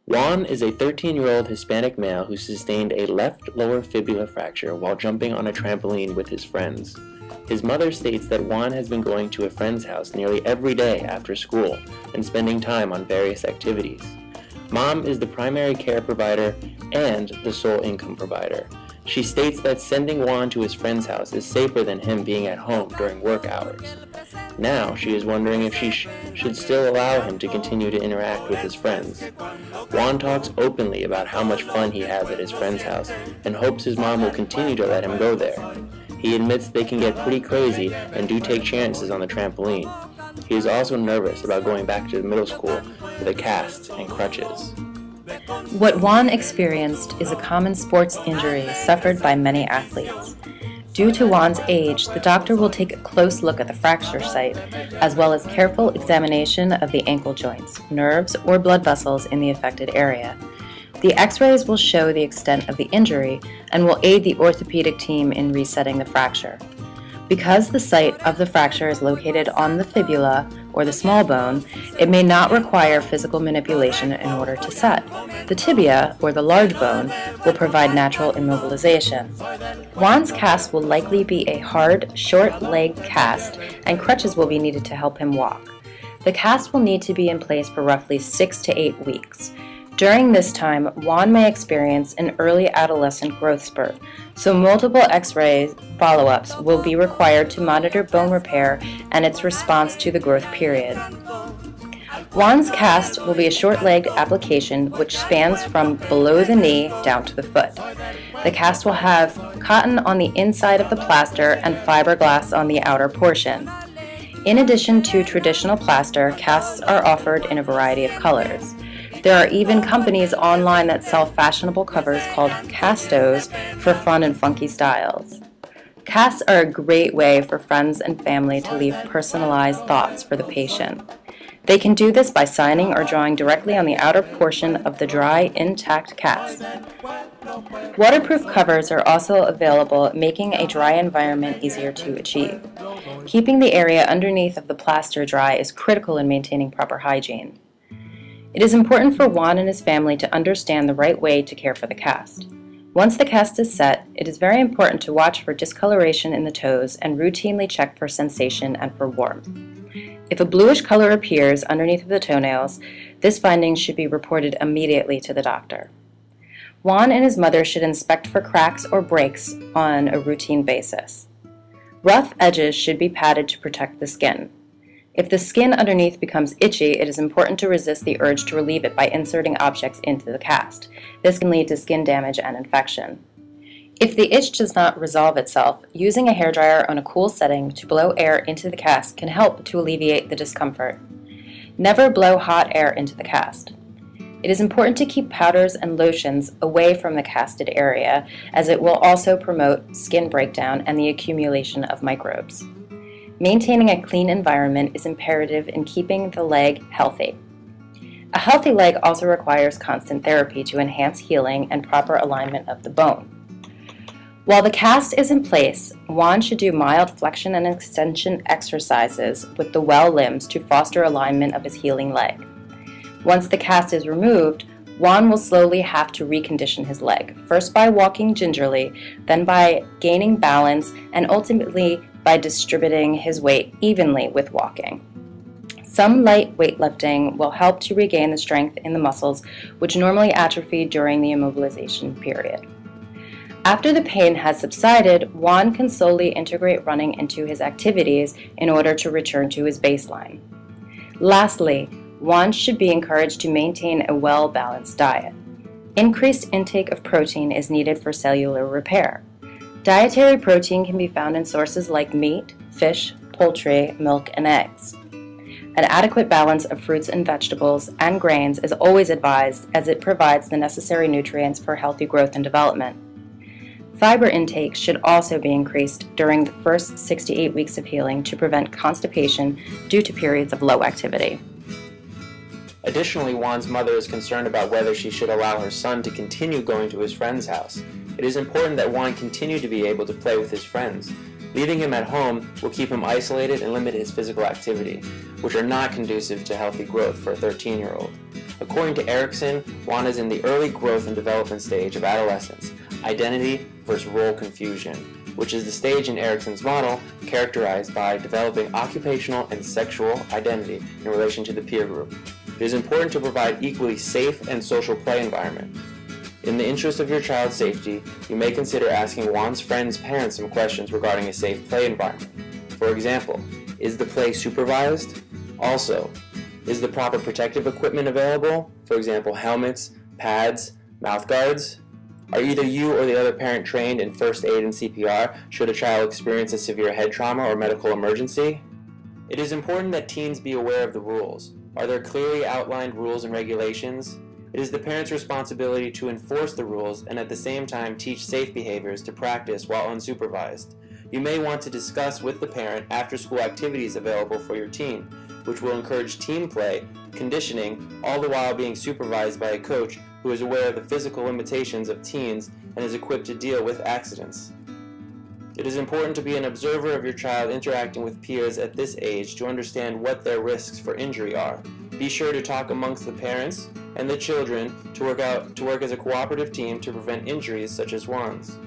Juan is a 13-year-old Hispanic male who sustained a left lower fibula fracture while jumping on a trampoline with his friends. His mother states that Juan has been going to a friend's house nearly every day after school and spending time on various activities. Mom is the primary care provider and the sole income provider. She states that sending Juan to his friend's house is safer than him being at home during work hours. Now she is wondering if she should still allow him to continue to interact with his friends. Juan talks openly about how much fun he has at his friend's house and hopes his mom will continue to let him go there. He admits they can get pretty crazy and do take chances on the trampoline. He is also nervous about going back to middle school with a cast and crutches. What Juan experienced is a common sports injury suffered by many athletes. Due to Juan's age, the doctor will take a close look at the fracture site, as well as careful examination of the ankle joints, nerves, or blood vessels in the affected area. The x-rays will show the extent of the injury and will aid the orthopedic team in resetting the fracture. Because the site of the fracture is located on the fibula, or the small bone, it may not require physical manipulation in order to set. The tibia, or the large bone, will provide natural immobilization. Juan's cast will likely be a hard, short leg cast, and crutches will be needed to help him walk. The cast will need to be in place for roughly 6 to 8 weeks. During this time, Juan may experience an early adolescent growth spurt, so multiple x-ray follow-ups will be required to monitor bone repair and its response to the growth period. Juan's cast will be a short-legged application which spans from below the knee down to the foot. The cast will have cotton on the inside of the plaster and fiberglass on the outer portion. In addition to traditional plaster, casts are offered in a variety of colors. There are even companies online that sell fashionable covers called castos for fun and funky styles. Casts are a great way for friends and family to leave personalized thoughts for the patient. They can do this by signing or drawing directly on the outer portion of the dry, intact cast. Waterproof covers are also available, making a dry environment easier to achieve. Keeping the area underneath of the plaster dry is critical in maintaining proper hygiene. It is important for Juan and his family to understand the right way to care for the cast. Once the cast is set, it is very important to watch for discoloration in the toes and routinely check for sensation and for warmth. If a bluish color appears underneath of the toenails, this finding should be reported immediately to the doctor. Juan and his mother should inspect for cracks or breaks on a routine basis. Rough edges should be patted to protect the skin. If the skin underneath becomes itchy, it is important to resist the urge to relieve it by inserting objects into the cast. This can lead to skin damage and infection. If the itch does not resolve itself, using a hairdryer on a cool setting to blow air into the cast can help to alleviate the discomfort. Never blow hot air into the cast. It is important to keep powders and lotions away from the casted area, as it will also promote skin breakdown and the accumulation of microbes. Maintaining a clean environment is imperative in keeping the leg healthy. A healthy leg also requires constant therapy to enhance healing and proper alignment of the bone. While the cast is in place, Juan should do mild flexion and extension exercises with the well limbs to foster alignment of his healing leg. Once the cast is removed, Juan will slowly have to recondition his leg, first by walking gingerly, then by gaining balance, and ultimately by distributing his weight evenly with walking. Some light weightlifting will help to regain the strength in the muscles which normally atrophy during the immobilization period. After the pain has subsided, Juan can slowly integrate running into his activities in order to return to his baseline. Lastly, Juan should be encouraged to maintain a well-balanced diet. Increased intake of protein is needed for cellular repair. Dietary protein can be found in sources like meat, fish, poultry, milk, and eggs. An adequate balance of fruits and vegetables and grains is always advised, as it provides the necessary nutrients for healthy growth and development. Fiber intake should also be increased during the first 6 to 8 weeks of healing to prevent constipation due to periods of low activity. Additionally, Juan's mother is concerned about whether she should allow her son to continue going to his friend's house. It is important that Juan continue to be able to play with his friends. Leaving him at home will keep him isolated and limit his physical activity, which are not conducive to healthy growth for a 13-year-old. According to Erickson, Juan is in the early growth and development stage of adolescence, identity versus role confusion, which is the stage in Erickson's model characterized by developing occupational and sexual identity in relation to the peer group. It is important to provide equally safe and social play environment. In the interest of your child's safety, you may consider asking Juan's friends' parents some questions regarding a safe play environment. For example, is the play supervised? Also, is the proper protective equipment available? For example, helmets, pads, mouth guards? Are either you or the other parent trained in first aid and CPR should a child experience a severe head trauma or medical emergency? It is important that teens be aware of the rules. Are there clearly outlined rules and regulations? It is the parent's responsibility to enforce the rules and at the same time teach safe behaviors to practice while unsupervised. You may want to discuss with the parent after-school activities available for your teen, which will encourage team play, conditioning, all the while being supervised by a coach who is aware of the physical limitations of teens and is equipped to deal with accidents. It is important to be an observer of your child interacting with peers at this age to understand what their risks for injury are. Be sure to talk amongst the parents and the children to work as a cooperative team to prevent injuries such as Juan's.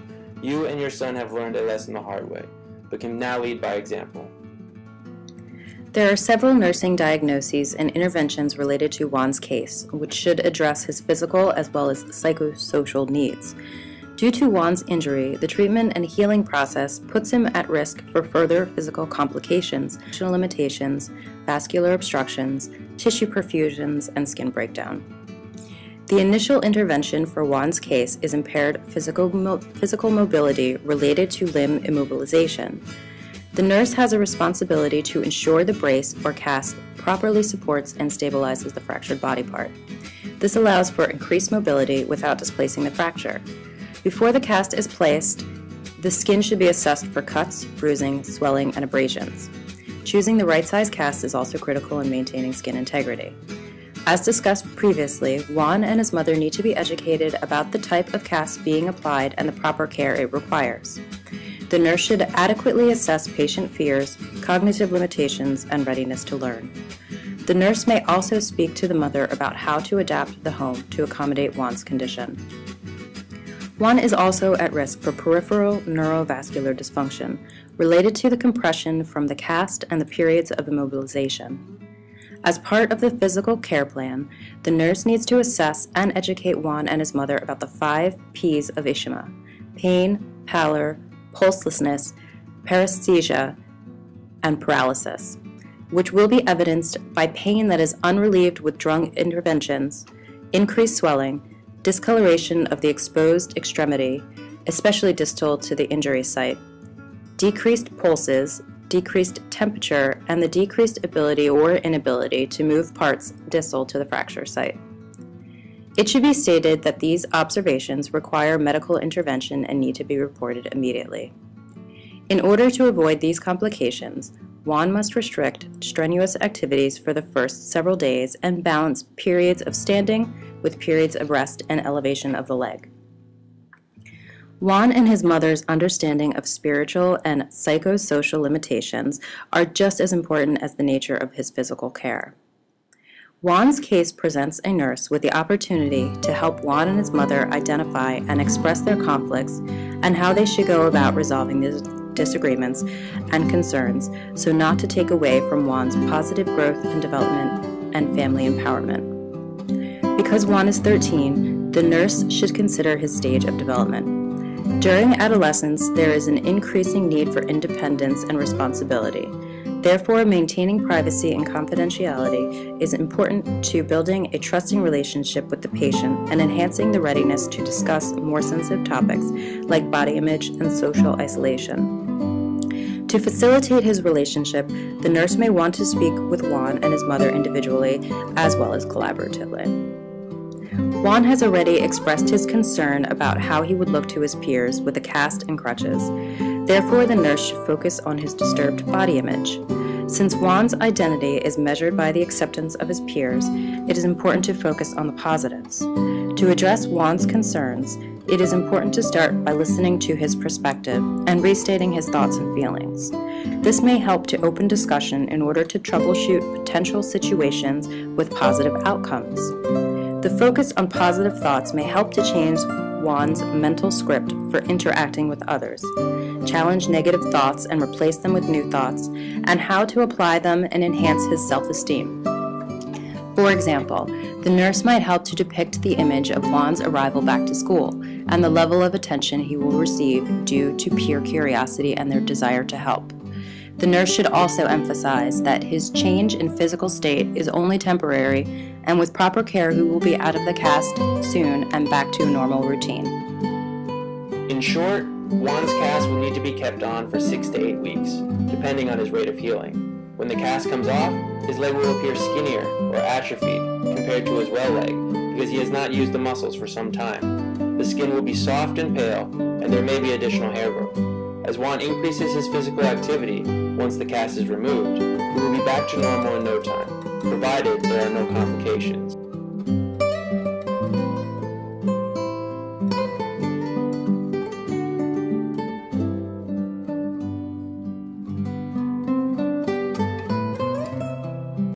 You and your son have learned a lesson the hard way, but can now lead by example. There are several nursing diagnoses and interventions related to Juan's case, which should address his physical as well as psychosocial needs. Due to Juan's injury, the treatment and healing process puts him at risk for further physical complications, functional limitations, vascular obstructions, tissue perfusions, and skin breakdown. The initial intervention for Juan's case is impaired physical mobility related to limb immobilization. The nurse has a responsibility to ensure the brace or cast properly supports and stabilizes the fractured body part. This allows for increased mobility without displacing the fracture. Before the cast is placed, the skin should be assessed for cuts, bruising, swelling, and abrasions. Choosing the right size cast is also critical in maintaining skin integrity. As discussed previously, Juan and his mother need to be educated about the type of cast being applied and the proper care it requires. The nurse should adequately assess patient fears, cognitive limitations, and readiness to learn. The nurse may also speak to the mother about how to adapt the home to accommodate Juan's condition. Juan is also at risk for peripheral neurovascular dysfunction related to the compression from the cast and the periods of immobilization. As part of the physical care plan, the nurse needs to assess and educate Juan and his mother about the 5 P's of ischemia: pain, pallor, pulselessness, paresthesia, and paralysis, which will be evidenced by pain that is unrelieved with drug interventions, increased swelling, discoloration of the exposed extremity, especially distal to the injury site, decreased pulses, decreased temperature, and the decreased ability or inability to move parts distal to the fracture site. It should be stated that these observations require medical intervention and need to be reported immediately. In order to avoid these complications, Juan must restrict strenuous activities for the first several days and balance periods of standing with periods of rest and elevation of the leg. Juan and his mother's understanding of spiritual and psychosocial limitations are just as important as the nature of his physical care. Juan's case presents a nurse with the opportunity to help Juan and his mother identify and express their conflicts and how they should go about resolving these disagreements and concerns so not to take away from Juan's positive growth and development and family empowerment. Because Juan is 13, the nurse should consider his stage of development. During adolescence, there is an increasing need for independence and responsibility. Therefore, maintaining privacy and confidentiality is important to building a trusting relationship with the patient and enhancing the readiness to discuss more sensitive topics like body image and social isolation. To facilitate his relationship, the nurse may want to speak with Juan and his mother individually as well as collaboratively. Juan has already expressed his concern about how he would look to his peers with a cast and crutches. Therefore, the nurse should focus on his disturbed body image. Since Juan's identity is measured by the acceptance of his peers, it is important to focus on the positives. To address Juan's concerns, it is important to start by listening to his perspective and restating his thoughts and feelings. This may help to open discussion in order to troubleshoot potential situations with positive outcomes. The focus on positive thoughts may help to change Juan's mental script for interacting with others, challenge negative thoughts and replace them with new thoughts, and how to apply them and enhance his self-esteem. For example, the nurse might help to depict the image of Juan's arrival back to school and the level of attention he will receive due to pure curiosity and their desire to help. The nurse should also emphasize that his change in physical state is only temporary, and with proper care he will be out of the cast soon and back to a normal routine. In short, Juan's cast will need to be kept on for 6 to 8 weeks, depending on his rate of healing. When the cast comes off, his leg will appear skinnier or atrophied compared to his well leg because he has not used the muscles for some time. The skin will be soft and pale, and there may be additional hair growth. As Juan increases his physical activity, once the cast is removed, he will be back to normal in no time, provided there are no complications.